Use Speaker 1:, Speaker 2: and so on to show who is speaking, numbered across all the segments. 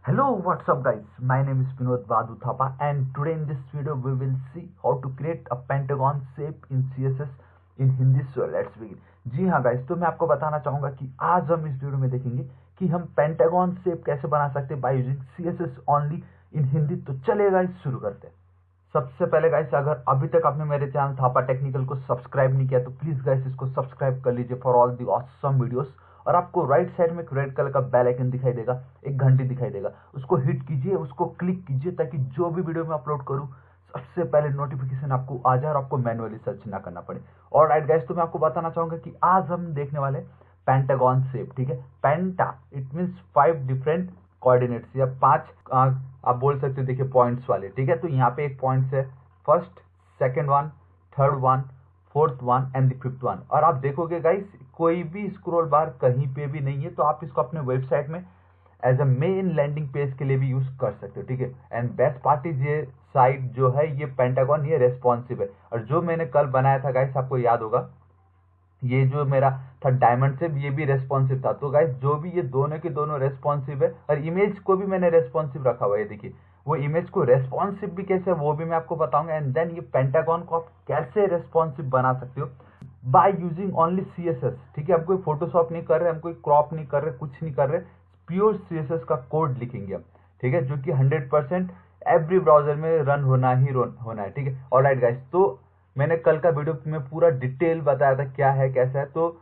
Speaker 1: Hello, what's up guys? My name is Vinod Badu Thapa and today in this video we will see how to create a pentagon shape in CSS in Hindi. So let's begin. जी हाँ guys, तो मैं आपको बताना चाहूंगा कि आज हम इस वीडियो में देखेंगे कि हम पेंटागन शेप कैसे बना सकते हैं by using CSS only in Hindi. तो चलिए गाइस शुरू करते हैं। सबसे पहले गाइस, अगर अभी तक आपने मेरे चैनल थापा टेक्निकल को सब्सक्राइब नहीं किया तो प्लीज गाइस इसको सब्सक्राइब कर लीजिए for all the awesome videos. और आपको राइट साइड में एक रेड कलर का बेल आइकन दिखाई देगा, एक घंटी दिखाई देगा, उसको हिट कीजिए, उसको क्लिक कीजिए ताकि जो भी वीडियो मैं अपलोड करूं सबसे पहले नोटिफिकेशन आपको आ जाए और आपको मैनुअली सर्च ना करना पड़े। और राइट गाइस, तो मैं आपको बताना चाहूंगा कि आज हम देखने वाले पेंटागन शेप। ठीक है, पेंटा इट मीन्स 5 डिफरेंट कोऑर्डिनेट्स या 5 आप बोल सकते हो, देखिए पॉइंट्स वाले। ठीक है, तो यहाँ पे एक पॉइंट है, first, second one, third one, fourth one and the fifth one. और आप देखोगे गाइस कोई भी स्क्रॉल बार कहीं पे भी नहीं है, तो आप इसको अपने वेबसाइट में as a main landing page के लिए भी यूज कर सकते हो। ठीक है, एंड बेस्ट पार्ट इज ये साइट जो है, ये पेंटागन, ये रेस्पॉन्सिव है। और जो मैंने कल बनाया था गाइस, आपको याद होगा, ये जो मेरा था डायमंड से, ये भी रेस्पॉन्सिव था। तो गाइस जो भी ये दोनों के दोनों रेस्पॉन्सिव है, और इमेज को भी मैंने रेस्पॉन्सिव रखा हुआ है। देखिए वो इमेज को रेस्पॉन्सिव भी कैसे है वो भी मैं आपको बताऊंगा। एंड देन ये पेंटागन को आप कैसे रेस्पॉन्सिव बना सकते हो बाय यूजिंग ओनली CSS। ठीक है, हम कोई फोटोशॉप नहीं कर रहे, हम कोई क्रॉप नहीं कर रहे, कुछ नहीं कर रहे, प्योर CSS का कोड लिखेंगे हम। ठीक है, जो कि 100% एवरी ब्राउजर में रन होना ही होना है। ठीक है, ऑलराइट गाइस, तो मैंने कल का वीडियो में पूरा डिटेल बताया था क्या है कैसा है, तो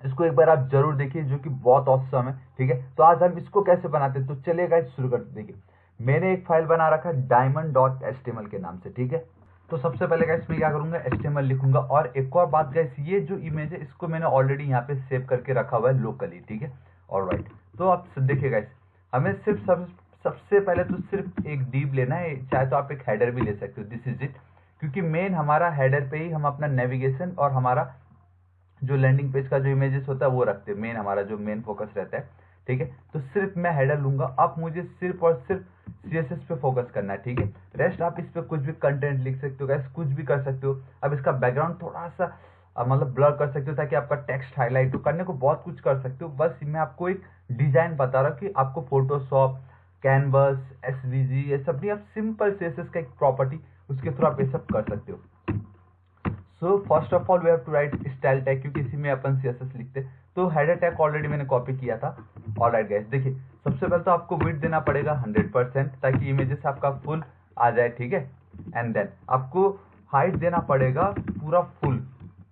Speaker 1: इसको एक बार आप जरूर देखिए, जो कि बहुत औसम है। ठीक है, तो आज हम इसको कैसे बनाते हैं, तो चलिए गाइस शुरू करते। देखिए मैंने एक फाइल बना रखा है diamond.html के नाम से। ठीक है, तो सबसे पहले गाइस मैं क्या करूंगा, HTML लिखूंगा। और एक और बात गाइस, ये जो इमेज है इसको मैंने ऑलरेडी यहाँ पे सेव करके रखा हुआ है लोकली। ठीक है, ऑलराइट, तो आप देखिए गाइस, हमें सिर्फ सबसे पहले तो सिर्फ एक डीप लेना है, चाहे तो आप एक हेडर भी ले सकते हो, दिस इज इट। क्योंकि मेन हमारा हेडर पे ही हम अपना नेविगेशन और हमारा जो लैंडिंग पेज का जो इमेजेस होता है वो रखते हैं, मेन हमारा जो मेन फोकस रहता है। ठीक है, तो सिर्फ मैं हेडर लूंगा। अब मुझे सिर्फ और सिर्फ CSS पे फोकस करना है। ठीक है, रेस्ट आप इस पे कुछ भी कंटेंट लिख सकते हो गाइस, कुछ भी कर सकते हो। अब इसका बैकग्राउंड थोड़ा सा मतलब ब्लर कर सकते हो ताकि आपका टेक्स्ट हाईलाइट हो, करने को बहुत कुछ कर सकते हो। बस मैं आपको एक डिजाइन बता रहा हूँ कि आपको फोटोशॉप, कैनवस, SVG ये सब नहीं, आप सिंपल CSS का एक प्रॉपर्टी, उसके थ्रू आप ये सब कर सकते हो। So first of all we have to write style tag, क्योंकि इसी में अपन CSS लिखते हैं। तो हेडर टैग ऑलरेडी मैंने कॉपी किया था। ऑलराइट गाइस, देखिए सबसे पहले तो आपको विड्थ देना पड़ेगा 100% ताकि इमेजेस आपका फुल आ जाए। ठीक है, एंड देन आपको हाइट देना पड़ेगा पूरा फुल।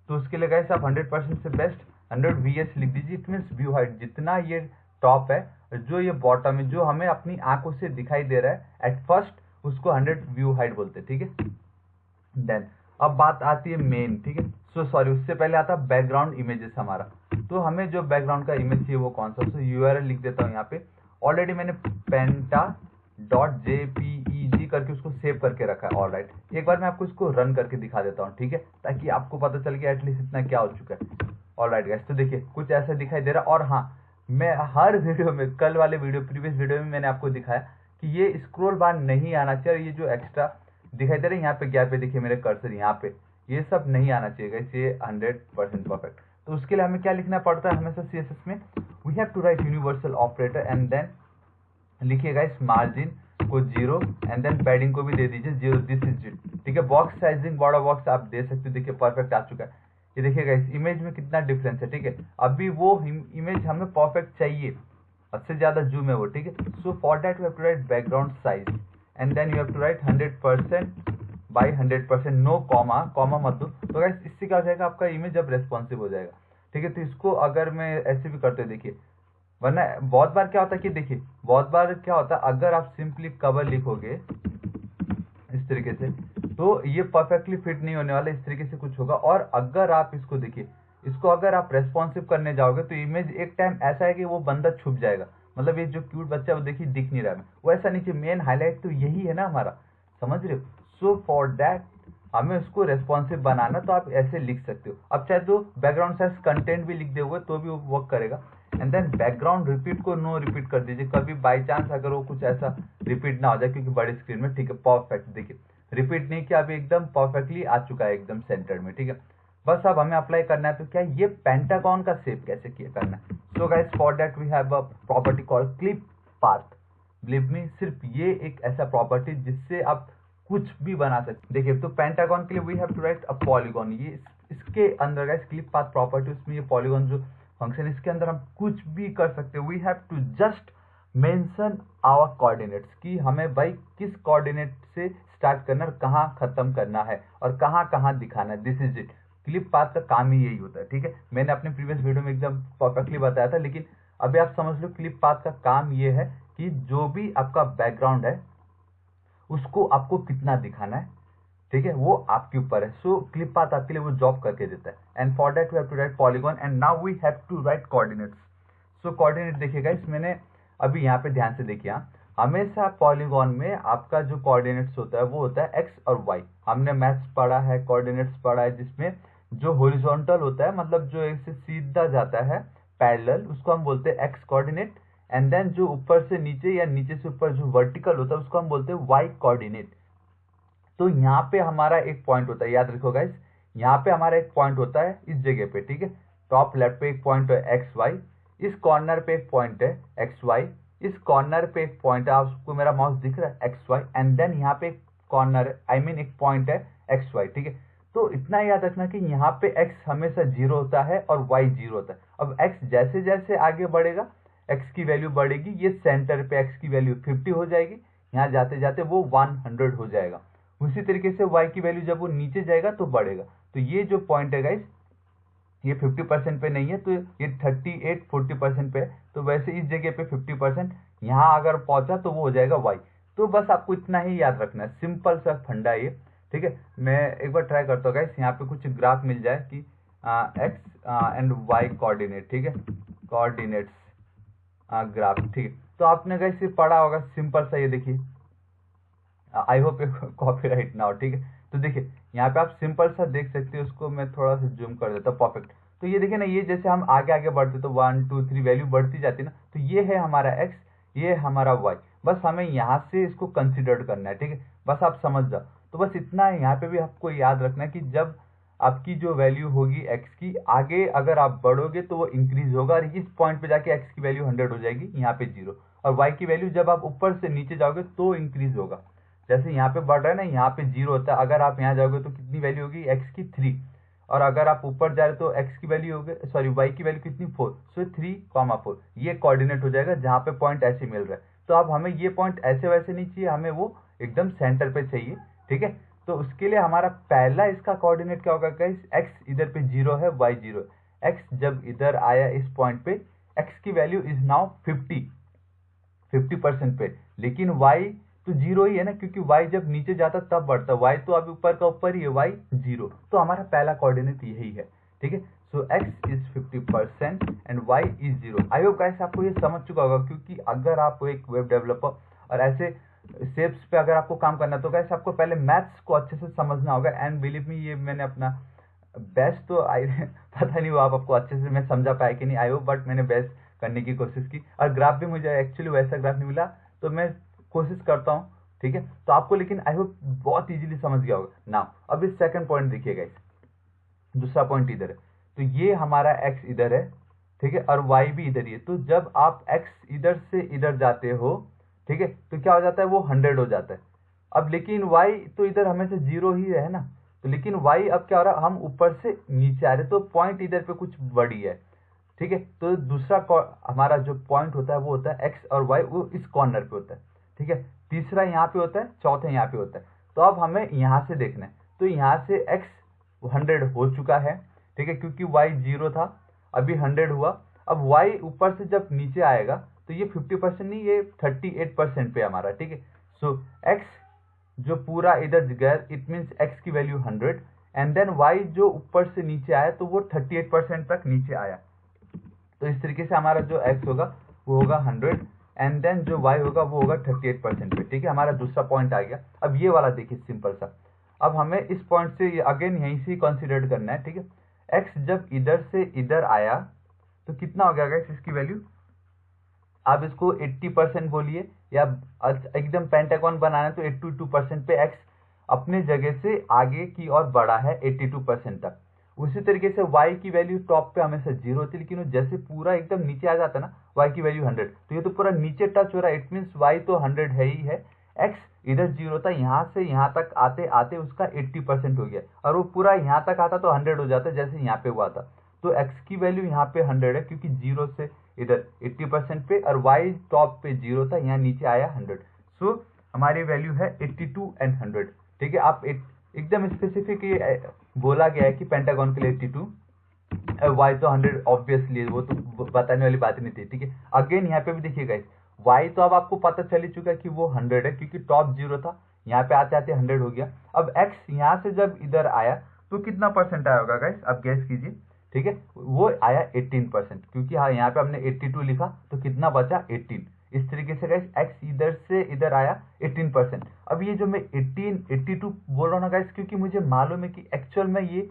Speaker 1: तो उसके लिए गाइस आप 100% से बेस्ट 100 VS लिख दीजिए। इट मीन्स व्यू हाइट, जितना ये टॉप है, जो ये बॉटम है, जो हमें अपनी आंखों से दिखाई दे रहा है एट फर्स्ट, उसको 100 व्यू हाइट बोलते हैं। ठीक है, देन अब बात आती है मेन। ठीक है, सो सॉरी, उससे पहले आता है बैकग्राउंड इमेजेस हमारा। तो हमें जो बैकग्राउंड का इमेज चाहिए वो कौन सा, सो URL लिख देता हूँ यहाँ पे। ऑलरेडी मैंने penta.jpeg करके उसको सेव करके रखा है। ऑलराइट, एक बार मैं आपको इसको रन करके दिखा देता हूँ। ठीक है, ताकि आपको पता चल गया एटलीस्ट इतना क्या हो चुका है। ऑलराइट गाइस, तो देखिए कुछ ऐसा दिखाई दे रहा है। और हाँ, मैं हर वीडियो में, कल वाले वीडियो, प्रीवियस वीडियो में मैंने आपको दिखाया कि ये स्क्रॉल बार नहीं आना चाहिए, और ये जो एक्स्ट्रा दिखाई दे रहा है यहाँ पे गैप पे, देखिए मेरे कर्सर यहाँ पे, ये सब नहीं आना चाहिए गाइस, ये 100% परफेक्ट। तो उसके लिए हमें क्या लिखना पड़ता है हमेशा CSS में, we have to write universal operator and then लिखिए गाइस मार्जिन को 0 एंड देन पैडिंग को भी दे दीजिए 0, दिस इज इट। ठीक है, बॉक्स साइजिंग बॉर्डर बॉक्स आप दे सकते हो। देखिए परफेक्ट आ चुका है, ये देखिए गाइस इमेज में कितना डिफरेंस है। ठीक है, अभी वो इमेज हमें परफेक्ट चाहिए, सबसे ज्यादा जूम है वो। ठीक है, so for that we have to write background size and then you have to write 100% by 100%, no comma मत दो। तो गाइस इससे क्या हो जाएगा, आपका इमेज अब रेस्पॉन्सिव हो जाएगा। ठीक है, तो इसको अगर मैं ऐसे भी करते, देखिए, वरना बहुत बार क्या होता है कि देखिए बहुत बार क्या होता है, अगर आप सिंपली कवर लिखोगे इस तरीके से तो ये परफेक्टली फिट नहीं होने वाला, इस तरीके से कुछ होगा। और अगर आप इसको देखिए, इसको अगर आप रेस्पॉन्सिव करने जाओगे तो इमेज एक टाइम ऐसा है कि वो बंदा छुप जाएगा, मतलब ये जो क्यूट बच्चा है वो देखिए दिख नहीं रहा है, वो ऐसा नहीं चाहिए। मेन हाईलाइट तो यही है ना हमारा, समझ रहे हो। सो फॉर दैट हमें उसको रेस्पॉन्सिव बनाना, तो आप ऐसे लिख सकते हो। अब चाहे तो बैकग्राउंड साइज कंटेंट भी लिख दोगे तो भी वो वर्क करेगा। एंड देन बैकग्राउंड रिपीट को नो रिपीट कर दीजिए, कभी बाई चांस अगर वो कुछ ऐसा रिपीट ना हो जाए, क्योंकि बड़ी स्क्रीन में। ठीक है, परफेक्ट, देखिए रिपीट नहीं किया, अभी एकदम परफेक्टली आ चुका है, एकदम सेंटर में। ठीक है, बस अब हमें अप्लाई करना है। तो क्या ये पेंटागन का शेप कैसे किया करना है, so guys for that we have a property called clip path. Believe me, सिर्फ ये एक ऐसा प्रॉपर्टी जिससे आप कुछ भी बना सकते। देखिए, तो पेंटागन के लिए we have to write a polygon. ये इसके अंदर गाइस क्लिप पाथ प्रॉपर्टी, उसमें ये पॉलीगॉन जो फंक्शन, इसके अंदर हम कुछ भी कर सकते हैं। We have to just mention our coordinates कि हमें भाई किस कोऑर्डिनेट से स्टार्ट करना और कहाँ खत्म करना है और कहाँ कहाँ दिखाना है। This is it. Clip path का काम ही यही होता है, ठीक है। मैंने अपने प्रीवियस वीडियो में एकदम परफेक्टली बताया था, लेकिन अभी आप समझ लो क्लिप पाथ का काम ये है कि जो भी आपका बैकग्राउंड है उसको आपको कितना दिखाना है, ठीक है, वो आपके ऊपर है। सो क्लिप पाथ आपके लिए वो जॉब करके देता है। And for that we have to write polygon and now we have to write coordinates. So coordinate देखिएगा, इस मैंने अभी यहाँ पे ध्यान से देखिए, हमेशा पॉलीगॉन में आपका जो कोऑर्डिनेट्स होता है वो होता है एक्स और वाई। हमने मैथ्स पढ़ा है, कोऑर्डिनेट्स पढ़ा है, जिसमें जो हॉरिजॉन्टल होता है, मतलब जो एक से सीधा जाता है पैरेलल, उसको हम बोलते हैं एक्स कोऑर्डिनेट। एंड देन जो ऊपर से नीचे या नीचे से ऊपर जो वर्टिकल होता है उसको हम बोलते हैं वाई कोऑर्डिनेट। तो यहाँ पे हमारा एक पॉइंट होता है, याद रखो गाइस, यहाँ पे हमारा एक पॉइंट होता है इस जगह पे, ठीक है। टॉप लेफ्ट पे एक पॉइंट है एक्स वाई, इस कॉर्नर पे एक पॉइंट है एक्स वाई, इस कॉर्नर पे एक पॉइंट है, आपको मेरा माउस दिख रहा है, एक्स वाई। एंड देन यहाँ पे एक कॉर्नर आई मीन एक पॉइंट है एक्स वाई, ठीक है। तो इतना याद रखना कि यहाँ पे एक्स हमेशा 0 होता है और वाई 0 होता है। अब एक्स जैसे जैसे आगे बढ़ेगा एक्स की वैल्यू बढ़ेगी, ये सेंटर पे एक्स की वैल्यू 50 हो जाएगी, यहाँ जाते जाते वो 100 हो जाएगा। उसी तरीके से y की वैल्यू जब वो नीचे जाएगा तो बढ़ेगा। तो ये जो पॉइंट है गाइस, ये 50% पे नहीं है, तो ये 38-40% पे है। तो वैसे इस जगह पे 50%, यहाँ अगर पहुंचा तो वो हो जाएगा y। तो बस आपको इतना ही याद रखना है, सिंपल सा फंडा ये, ठीक है। मैं एक बार ट्राई करता हूँ गाइस, यहाँ पे कुछ ग्राफ मिल जाए कि x एंड y कोऑर्डिनेट, ठीक है, कोऑर्डिनेट्स ग्राफ, ठीक है। तो आपने गाइस ये पढ़ा होगा, सिंपल सा, ये देखिए, आई होप कॉपीराइट ना हो, ठीक है। तो देखिए यहाँ पे आप सिंपल सा देख सकते हो, उसको मैं थोड़ा सा जूम कर देता हूँ, परफेक्ट। तो ये देखिए ना, ये जैसे हम आगे आगे बढ़ते तो 1 2 3 वैल्यू बढ़ती जाती है ना, तो ये है हमारा एक्स, ये है हमारा वाई। बस हमें यहाँ से इसको कंसिडर करना है, ठीक है, बस आप समझ जाओ। तो बस इतना है, यहाँ पे भी आपको याद रखना है कि जब आपकी जो वैल्यू होगी एक्स की, आगे अगर आप बढ़ोगे तो वो इंक्रीज होगा, और इस पॉइंट पे जाके एक्स की वैल्यू 100 हो जाएगी, यहाँ पे 0। और वाई की वैल्यू जब आप ऊपर से नीचे जाओगे तो इंक्रीज होगा। जैसे यहाँ पे बढ़ रहा है ना, यहाँ पे 0 होता है, अगर आप यहाँ जाओगे तो कितनी वैल्यू होगी एक्स की 3, और अगर आप ऊपर जा रहे तो एक्स की वैल्यू होगी, सॉरी वाई की वैल्यू कितनी 4। सो 3,4 ये कोऑर्डिनेट हो जाएगा जहाँ पे पॉइंट ऐसे मिल रहा है। तो अब हमें ये पॉइंट ऐसे वैसे नहीं चाहिए, हमें वो एकदम सेंटर पे चाहिए, ठीक है। तो उसके लिए हमारा पहला इसका कोऑर्डिनेट क्या होगा गाइस, एक्स इधर पे 0 है, वाई 0 है। एक्स जब इधर आया इस पॉइंट पे, एक्स की वैल्यू इज नाउ 50% पे, लेकिन y तो 0 ही है ना, क्योंकि y जब नीचे जाता तब बढ़ता, y तो अभी ऊपर का ऊपर ही है, y 0। तो हमारा पहला कोऑर्डिनेट यही है, ठीक है। सो x is 50% and y is 0। I hope guys आपको ये समझ चुका होगा, क्योंकि अगर आप एक वेब डेवलपर और ऐसे शेप्स पे अगर आपको काम करना है तो गाइस आपको पहले मैथ्स को अच्छे से समझना होगा। एंड बिलीव मी, ये मैंने अपना बेस्ट तो आई पता नहीं वो आपको अच्छे से मैं समझा पाया कि नहीं, आई होप, बट मैंने बेस्ट करने की कोशिश की। और ग्राफ भी मुझे एक्चुअली वैसा ग्राफ नहीं मिला, तो मैं कोशिश करता हूँ, ठीक है। तो आपको लेकिन आई होप बहुत इजीली समझ गया होगा ना। अब इस सेकंड पॉइंट देखिएगा, इस दूसरा पॉइंट इधर है, तो ये हमारा एक्स इधर है, ठीक है, और वाई भी इधर ही है। तो जब आप एक्स इधर से इधर जाते हो, ठीक है, तो क्या हो जाता है, वो 100 हो जाता है। अब लेकिन वाई तो इधर हमेशा 0 ही है ना, तो लेकिन वाई अब क्या हो रहा है, हम ऊपर से नीचे आ रहे, तो पॉइंट इधर पे कुछ बड़ी है, ठीक है। तो दूसरा हमारा जो पॉइंट होता है वो होता है एक्स और वाई, वो इस कॉर्नर पे होता है, ठीक है। तीसरा यहाँ पे होता है, चौथा यहाँ पे होता है। तो अब हमें यहाँ से देखना है, तो यहाँ से एक्स 100 हो चुका है, ठीक है, क्योंकि वाई 0 था, अभी 100 हुआ। अब वाई ऊपर से जब नीचे आएगा तो ये 50% नहीं, ये 38% पे हमारा, ठीक है। सो एक्स जो पूरा इधर गया, इट मीन्स एक्स की वैल्यू 100, एंड देन वाई जो ऊपर से नीचे आया तो वो 38% तक नीचे आया। तो इस तरीके से हमारा जो x होगा वो होगा 100, एंड देन जो y होगा वो होगा 38% पे, ठीक है। हमारा दूसरा पॉइंट आ गया। अब ये वाला देखिए सिंपल सा, अब हमें इस पॉइंट से अगेन यहीं से कंसीडर करना है, ठीक है। x जब इधर से इधर आया तो कितना हो गया x, इसकी वैल्यू, आप इसको 80% बोलिए, या एकदम पेंटागन बनाना है तो 82% पे x अपने जगह से आगे की ओर बढ़ा है 82% तक। उसी तरीके से y की वैल्यू टॉप पे हमेशा 0 होती है, लेकिन वो जैसे पूरा एकदम नीचे आ जाता है ना y की वैल्यू 100, तो ये तो पूरा नीचे टच हो रहा है, इट मीन्स y तो 100 है ही है। x इधर 0 था, यहाँ से यहाँ तक आते आते उसका 80% हो गया, और वो पूरा यहाँ तक आता तो 100 हो जाता जैसे यहाँ पे हुआ था। तो x की वैल्यू यहाँ पे 100 है, क्योंकि 0 से इधर 80% पे, और y टॉप पे 0 था, यहाँ नीचे आया 100। सो हमारी वैल्यू है 82 एंड 100। ठीक है, आप एकदम स्पेसिफिक ये बोला गया है कि पेंटागन के लिए 82, y तो 100 ऑब्वियसली, वो तो बताने वाली बात नहीं थी। ठीक है, अगेन यहाँ पे भी देखिएगा, y तो अब आपको पता चल ही चुका है कि वो 100 है, क्योंकि टॉप 0 था, यहाँ पे आते आते 100 हो गया। अब x यहाँ से जब इधर आया तो कितना परसेंट आया होगा गाइस, अब गैस कीजिए। ठीक है, वो आया 18%, क्योंकि हाँ यहाँ पे हमने 82 लिखा तो कितना बचा 18। इस तरीके से गाइस x इधर से इधर आया 18%। अब ये जो मैं 82 बोल रहा हूँ ना गाइस, क्योंकि मुझे मालूम है कि एक्चुअल में ये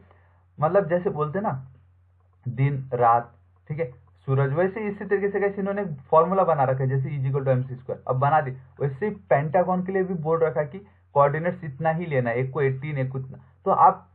Speaker 1: मतलब जैसे बोलते हैं ना दिन रात, ठीक है, सूरज, वैसे इसी तरीके से गाइस इन्होंने फॉर्मूला बना रखा है, जैसे E=mc², अब बना दी वैसे पेंटागन के लिए भी बोल रखा है कि कोऑर्डिनेट्स इतना ही लेना है, एक को 18 एक को इतना। तो आप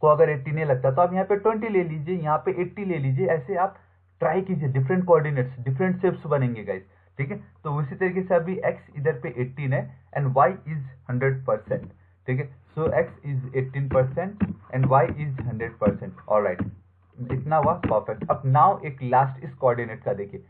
Speaker 1: को अगर 80 नहीं लगता तो आप यहाँ पे 20 ले लीजिए, यहाँ पे 80 ले लीजिए, ऐसे आप ट्राई कीजिए, डिफरेंट कोऑर्डिनेट्स डिफरेंट शेप्स बनेंगे गाइस। ठीक है, तो उसी तरीके से अभी x इधर पे 18 है एंड y इज 100%। ठीक है, सो x is 18% and y is 100%। Alright, इतना हुआ परफेक्ट। अब नाउ एक लास्ट इस कोऑर्डिनेट का देखिए।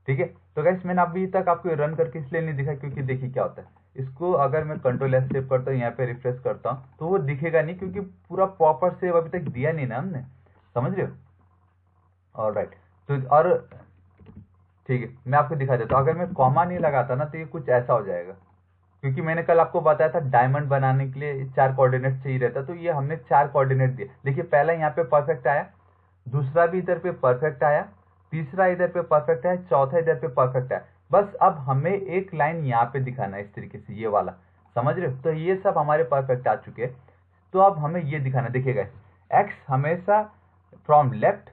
Speaker 1: ठीक है, तो गाइस मैंने अभी तक आपको रन करके इसलिए नहीं दिखा क्योंकि देखिए क्या होता है, इसको अगर मैं कंट्रोल एस सेव करता हूँ, यहाँ पे रिफ्रेश करता हूँ, तो वो दिखेगा नहीं, क्योंकि पूरा प्रॉपर सेव अभी तक दिया नहीं ना हमने, समझ रहे हो। ऑलराइट, तो और ठीक है, मैं आपको दिखा देता हूँ, अगर मैं कॉमा नहीं लगाता ना तो ये कुछ ऐसा हो जाएगा, क्योंकि मैंने कल आपको बताया था डायमंड बनाने के लिए 4 कोऑर्डिनेट चाहिए रहता, तो ये हमने 4 कोऑर्डिनेट दिए। देखिए पहला यहाँ पे परफेक्ट आया, दूसरा भी इधर पे परफेक्ट आया, तीसरा इधर पे परफेक्ट आया, चौथा इधर पे परफेक्ट आया। बस अब हमें एक लाइन यहाँ पे दिखाना है इस तरीके से, ये वाला, समझ रहे हो। तो ये सब हमारे परफेक्ट आ चुके हैं, तो अब हमें ये दिखाना, देखिएगा एक्स हमेशा फ्रॉम लेफ्ट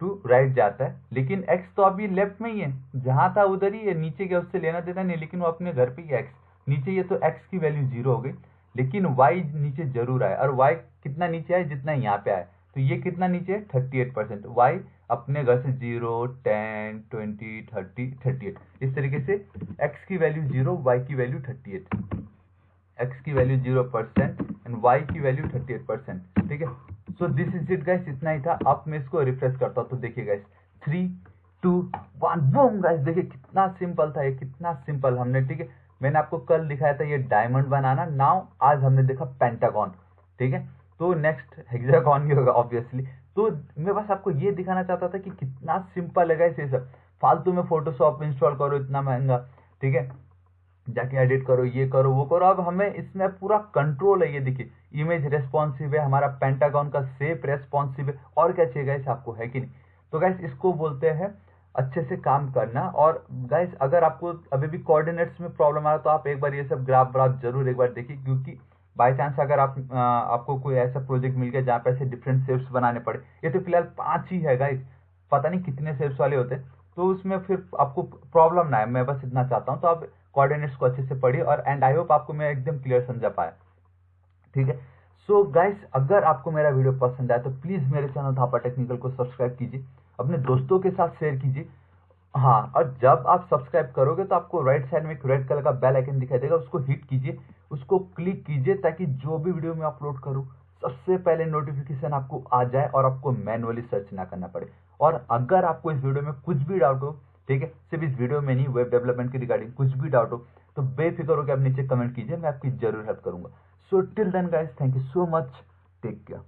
Speaker 1: टू राइट जाता है, लेकिन एक्स तो अभी लेफ्ट में ही है, जहां था उधर ही है, नीचे गया उससे लेना देना नहीं, लेकिन वो अपने घर पे ही है एक्स नीचे, ये तो एक्स की वैल्यू 0 हो गई, लेकिन वाई नीचे जरूर आया, और वाई कितना नीचे आया, जितना यहाँ पे आया, तो ये कितना नीचे है 38%। वाई अपने घर से 0 10 20 30 38, इस तरीके से एक्स की वैल्यू 0, वाई की वैल्यू 38, एक्स की वैल्यू 0% एंड वाई की वैल्यू 38%। ठीक है, so this is it guys, इतना ही था। अब मैं इसको रिफ्रेश करता हूँ तो देखिए गाइस 3 2 1 बूम गाइस, देखिए कितना सिंपल था ये, कितना सिंपल हमने। ठीक है, मैंने आपको कल दिखाया था ये डायमंड बनाना, नाउ आज हमने देखा पेंटागन। ठीक है, तो नेक्स्ट हेक्सागन भी होगा ऑब्वियसली। तो मैं बस आपको ये दिखाना चाहता था कि कितना सिंपल है गाइस ये सब, फालतू में फोटोशॉप इंस्टॉल करो इतना महंगा, ठीक है, जाके एडिट करो, ये करो वो करो। अब हमें इसमें पूरा कंट्रोल है, ये देखिए इमेज रेस्पॉन्सिव है, हमारा पेंटागन का शेप रेस्पॉन्सिव है, और क्या चाहिए गाइस आपको, है कि नहीं। तो गाइस इसको बोलते हैं अच्छे से काम करना। और गाइस अगर आपको अभी भी कोऑर्डिनेट्स में प्रॉब्लम आ रहा है तो आप एक बार ये सब ग्राफ व्राफ जरूर एक बार देखिए, क्योंकि बाय चांस अगर आपको कोई ऐसा प्रोजेक्ट मिल गया जहाँ पे ऐसे डिफरेंट शेप्स बनाने पड़े, ये तो फिलहाल 5 ही है गाइस, पता नहीं कितने शेप्स वाले होते, तो उसमें फिर आपको प्रॉब्लम ना है, मैं बस इतना चाहता हूँ। तो आप कोऑर्डिनेट्स को अच्छे से पढ़िए, और एंड आई होप आपको मैं एकदम क्लियर समझा पाया। ठीक है, सो गाइस अगर आपको मेरा वीडियो पसंद आया तो प्लीज मेरे चैनल थापा टेक्निकल को सब्सक्राइब कीजिए, अपने दोस्तों के साथ शेयर कीजिए। हाँ, और जब आप सब्सक्राइब करोगे तो आपको राइट साइड में एक रेड कलर का बेल आइकन दिखाई देगा, उसको हिट कीजिए, उसको क्लिक कीजिए, ताकि जो भी वीडियो मैं अपलोड करूँ सबसे पहले नोटिफिकेशन आपको आ जाए और आपको मैनुअली सर्च ना करना पड़े। और अगर आपको इस वीडियो में कुछ भी डाउट हो, ठीक है, सिर्फ इस वीडियो में नहीं, वेब डेवलपमेंट के रिगार्डिंग कुछ भी डाउट हो, तो बेफिक्र होकर आप नीचे कमेंट कीजिए, मैं आपकी जरूर हेल्प करूंगा। So till then guys, thank you so much, take care.